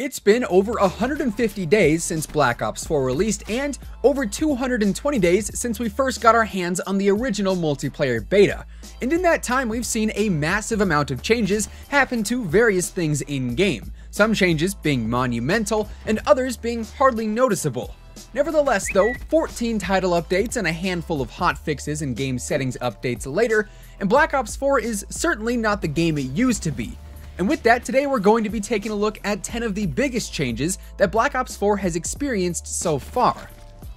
It's been over 150 days since Black Ops 4 released and over 220 days since we first got our hands on the original multiplayer beta. And in that time, we've seen a massive amount of changes happen to various things in-game, some changes being monumental and others being hardly noticeable. Nevertheless though, 14 title updates and a handful of hotfixes and game settings updates later, and Black Ops 4 is certainly not the game it used to be. And with that, today we're going to be taking a look at 10 of the biggest changes that Black Ops 4 has experienced so far.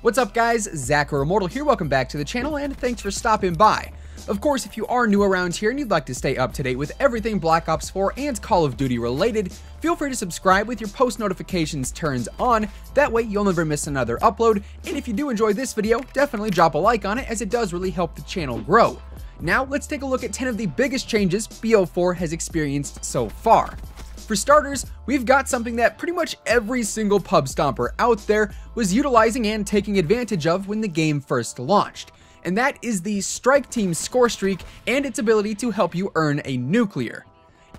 What's up guys, Zach or Immortal here, welcome back to the channel and thanks for stopping by. Of course, if you are new around here and you'd like to stay up to date with everything Black Ops 4 and Call of Duty related, feel free to subscribe with your post notifications turned on, that way you'll never miss another upload, and if you do enjoy this video, definitely drop a like on it as it does really help the channel grow. Now, let's take a look at 10 of the biggest changes BO4 has experienced so far. For starters, we've got something that pretty much every single pub stomper out there was utilizing and taking advantage of when the game first launched, and that is the Strike Team score streak and its ability to help you earn a nuclear.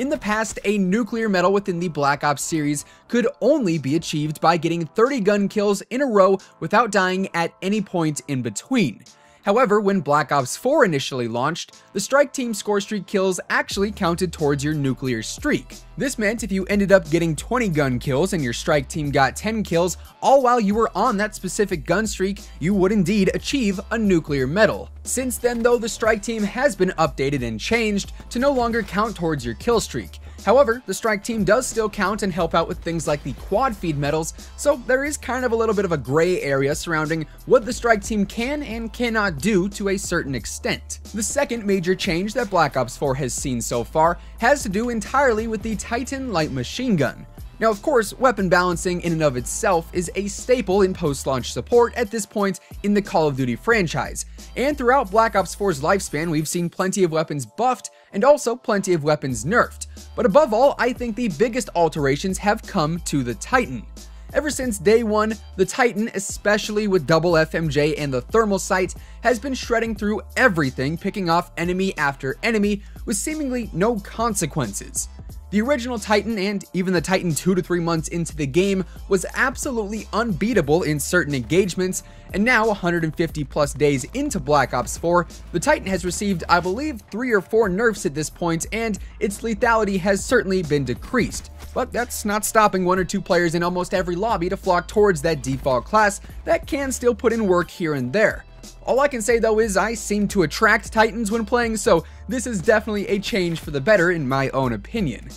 In the past, a nuclear medal within the Black Ops series could only be achieved by getting 30 gun kills in a row without dying at any point in between. However, when Black Ops 4 initially launched, the Strike Team score streak kills actually counted towards your nuclear streak. This meant if you ended up getting 20 gun kills and your Strike Team got 10 kills, all while you were on that specific gun streak, you would indeed achieve a nuclear medal. Since then though, the Strike Team has been updated and changed to no longer count towards your kill streak. However, the Strike Team does still count and help out with things like the quad feed medals, so there is kind of a little bit of a gray area surrounding what the Strike Team can and cannot do to a certain extent. The second major change that Black Ops 4 has seen so far has to do entirely with the Titan light machine gun. Now of course, weapon balancing in and of itself is a staple in post-launch support at this point in the Call of Duty franchise, and throughout Black Ops 4's lifespan we've seen plenty of weapons buffed and also plenty of weapons nerfed. But above all, I think the biggest alterations have come to the Titan. Ever since day one, the Titan, especially with double FMJ and the thermal sight, has been shredding through everything, picking off enemy after enemy with seemingly no consequences. The original Titan, and even the Titan 2 to 3 months into the game, was absolutely unbeatable in certain engagements, and now 150 plus days into Black Ops 4, the Titan has received, I believe, 3 or 4 nerfs at this point, and its lethality has certainly been decreased. But that's not stopping 1 or 2 players in almost every lobby to flock towards that default class that can still put in work here and there. All I can say though is I seem to attract Titans when playing, so this is definitely a change for the better in my own opinion.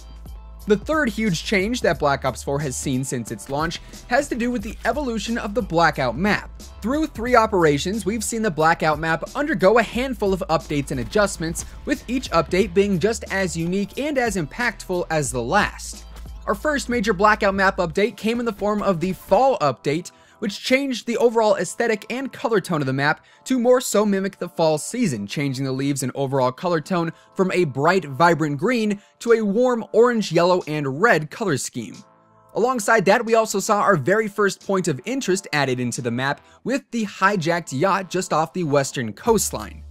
The third huge change that Black Ops 4 has seen since its launch has to do with the evolution of the Blackout map. Through 3 operations, we've seen the Blackout map undergo a handful of updates and adjustments, with each update being just as unique and as impactful as the last. Our first major Blackout map update came in the form of the Fall update, which changed the overall aesthetic and color tone of the map to more so mimic the fall season, changing the leaves and overall color tone from a bright, vibrant green to a warm orange, yellow, and red color scheme. Alongside that, we also saw our very first point of interest added into the map with the hijacked yacht just off the western coastline.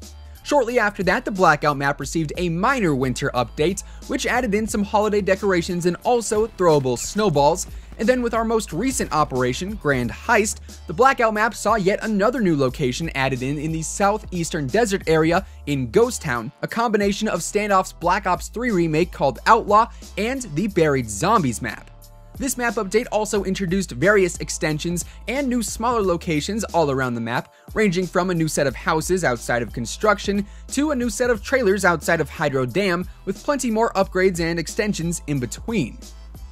Shortly after that, the Blackout map received a minor winter update, which added in some holiday decorations and also throwable snowballs. And then with our most recent operation, Grand Heist, the Blackout map saw yet another new location added in the southeastern desert area in Ghost Town, a combination of Standoff's Black Ops 3 remake called Outlaw and the Buried Zombies map. This map update also introduced various extensions and new smaller locations all around the map, ranging from a new set of houses outside of construction to a new set of trailers outside of Hydro Dam, with plenty more upgrades and extensions in between.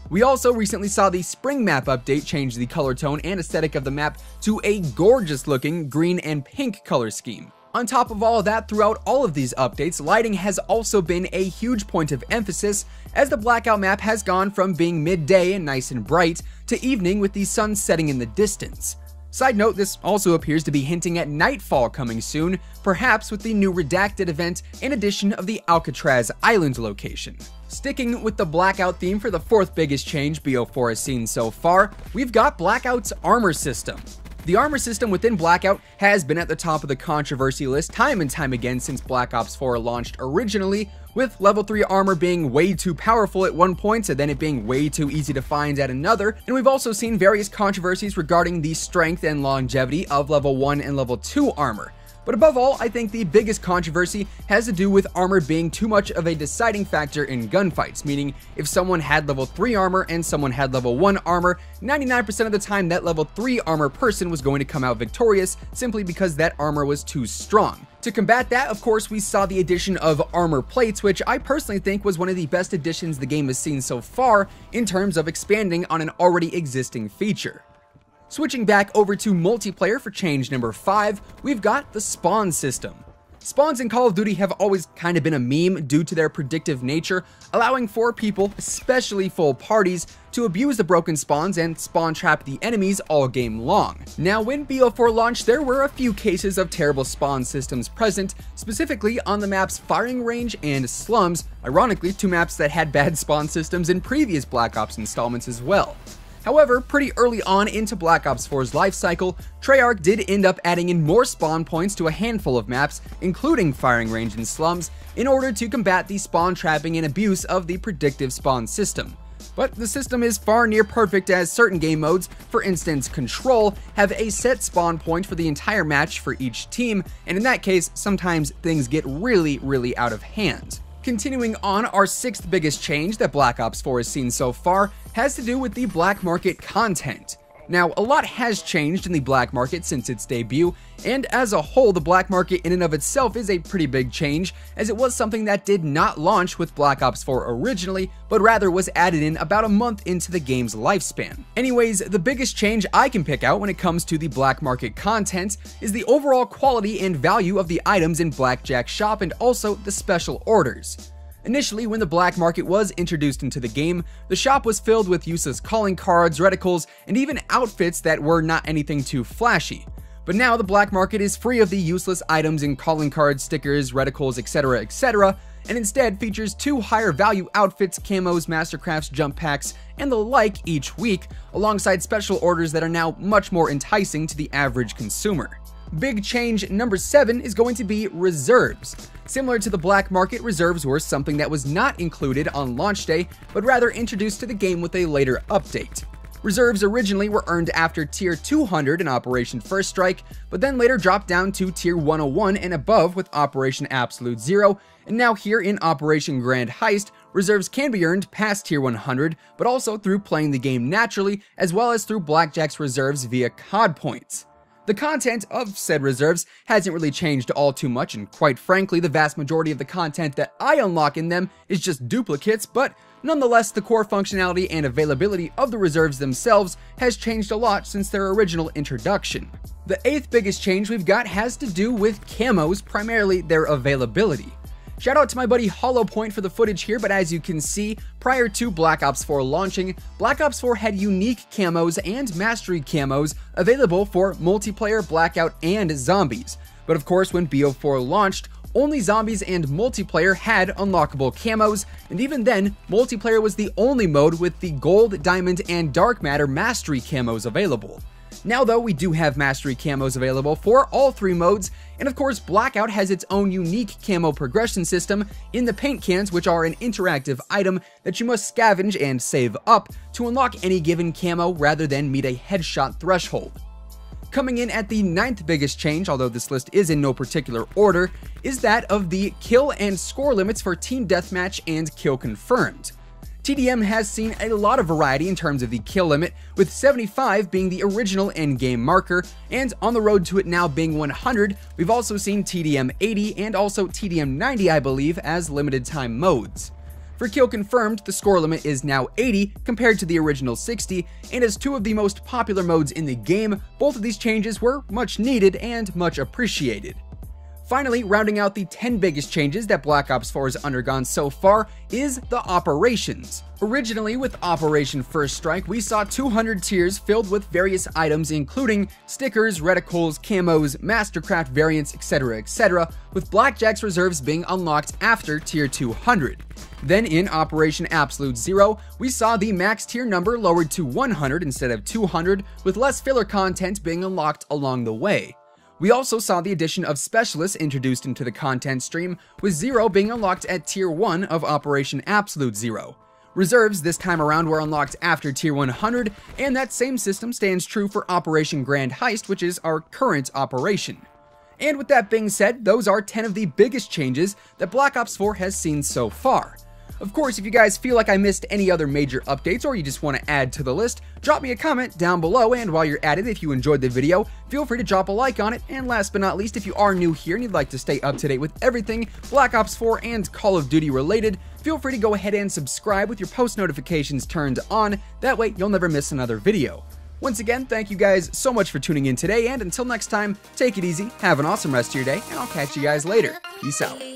We also recently saw the Spring map update change the color tone and aesthetic of the map to a gorgeous looking green and pink color scheme. On top of all of that, throughout all of these updates, lighting has also been a huge point of emphasis, as the Blackout map has gone from being midday and nice and bright to evening with the sun setting in the distance. Side note, this also appears to be hinting at nightfall coming soon, perhaps with the new Redacted event in addition of the Alcatraz Island location. Sticking with the Blackout theme for the fourth biggest change BO4 has seen so far, we've got Blackout's armor system. The armor system within Blackout has been at the top of the controversy list time and time again since Black Ops 4 launched originally, with level 3 armor being way too powerful at one point and then it being way too easy to find at another, and we've also seen various controversies regarding the strength and longevity of level 1 and level 2 armor. But above all, I think the biggest controversy has to do with armor being too much of a deciding factor in gunfights, meaning if someone had level 3 armor and someone had level 1 armor, 99% of the time that level 3 armor person was going to come out victorious simply because that armor was too strong. To combat that, of course, we saw the addition of armor plates, which I personally think was one of the best additions the game has seen so far in terms of expanding on an already existing feature. Switching back over to multiplayer for change number 5, we've got the spawn system. Spawns in Call of Duty have always kind of been a meme due to their predictive nature, allowing for people, especially full parties, to abuse the broken spawns and spawn trap the enemies all game long. Now, when BO4 launched, there were a few cases of terrible spawn systems present, specifically on the maps Firing Range and Slums, ironically 2 maps that had bad spawn systems in previous Black Ops installments as well. However, pretty early on into Black Ops 4's lifecycle, Treyarch did end up adding in more spawn points to a handful of maps, including Firing Range and Slums, in order to combat the spawn trapping and abuse of the predictive spawn system. But the system is far near perfect, as certain game modes, for instance Control, have a set spawn point for the entire match for each team, and in that case, sometimes things get really out of hand. Continuing on, our 6th biggest change that Black Ops 4 has seen so far has to do with the black market content. Now, a lot has changed in the black market since its debut, and as a whole, the black market in and of itself is a pretty big change, as it was something that did not launch with Black Ops 4 originally, but rather was added in about a month into the game's lifespan. Anyways, the biggest change I can pick out when it comes to the black market content is the overall quality and value of the items in Blackjack's shop and also the special orders. Initially, when the black market was introduced into the game, the shop was filled with useless calling cards, reticles, and even outfits that were not anything too flashy. But now the black market is free of the useless items in calling cards, stickers, reticles, etc., and instead features 2 higher value outfits, camos, mastercrafts, jump packs, and the like each week, alongside special orders that are now much more enticing to the average consumer. Big change number 7 is going to be reserves. Similar to the black market, reserves were something that was not included on launch day, but rather introduced to the game with a later update. Reserves originally were earned after tier 200 in Operation First Strike, but then later dropped down to tier 101 and above with Operation Absolute Zero, and now here in Operation Grand Heist, reserves can be earned past tier 100, but also through playing the game naturally, as well as through Blackjack's reserves via COD points. The content of said reserves hasn't really changed all too much, and quite frankly, the vast majority of the content that I unlock in them is just duplicates, but nonetheless, the core functionality and availability of the reserves themselves has changed a lot since their original introduction. The 8th biggest change we've got has to do with camos, primarily their availability. Shout out to my buddy HollowPoint for the footage here, but as you can see, prior to Black Ops 4 launching, Black Ops 4 had unique camos and mastery camos available for multiplayer, Blackout, and zombies. But of course, when BO4 launched, only zombies and multiplayer had unlockable camos, and even then, multiplayer was the only mode with the gold, diamond, and dark matter mastery camos available. Now though, we do have mastery camos available for all 3 modes, and of course Blackout has its own unique camo progression system in the paint cans, which are an interactive item that you must scavenge and save up to unlock any given camo rather than meet a headshot threshold. Coming in at the 9th biggest change, although this list is in no particular order, is that of the kill and score limits for Team Deathmatch and Kill Confirmed. TDM has seen a lot of variety in terms of the kill limit, with 75 being the original endgame marker, and on the road to it now being 100, we've also seen TDM 80 and also TDM 90, I believe, as limited time modes. For Kill Confirmed, the score limit is now 80 compared to the original 60, and as 2 of the most popular modes in the game, both of these changes were much needed and much appreciated. Finally, rounding out the 10 biggest changes that Black Ops 4 has undergone so far is the operations. Originally, with Operation First Strike, we saw 200 tiers filled with various items including stickers, reticles, camos, mastercraft variants, etc., with Blackjack's reserves being unlocked after tier 200. Then in Operation Absolute Zero, we saw the max tier number lowered to 100 instead of 200, with less filler content being unlocked along the way. We also saw the addition of specialists introduced into the content stream, with Zero being unlocked at tier 1 of Operation Absolute Zero. Reserves this time around were unlocked after tier 100, and that same system stands true for Operation Grand Heist, which is our current operation. And with that being said, those are 10 of the biggest changes that Black Ops 4 has seen so far. Of course, if you guys feel like I missed any other major updates or you just want to add to the list, drop me a comment down below, and while you're at it, if you enjoyed the video, feel free to drop a like on it, and last but not least, if you are new here and you'd like to stay up to date with everything Black Ops 4 and Call of Duty related, feel free to go ahead and subscribe with your post notifications turned on, that way you'll never miss another video. Once again, thank you guys so much for tuning in today, and until next time, take it easy, have an awesome rest of your day, and I'll catch you guys later. Peace out.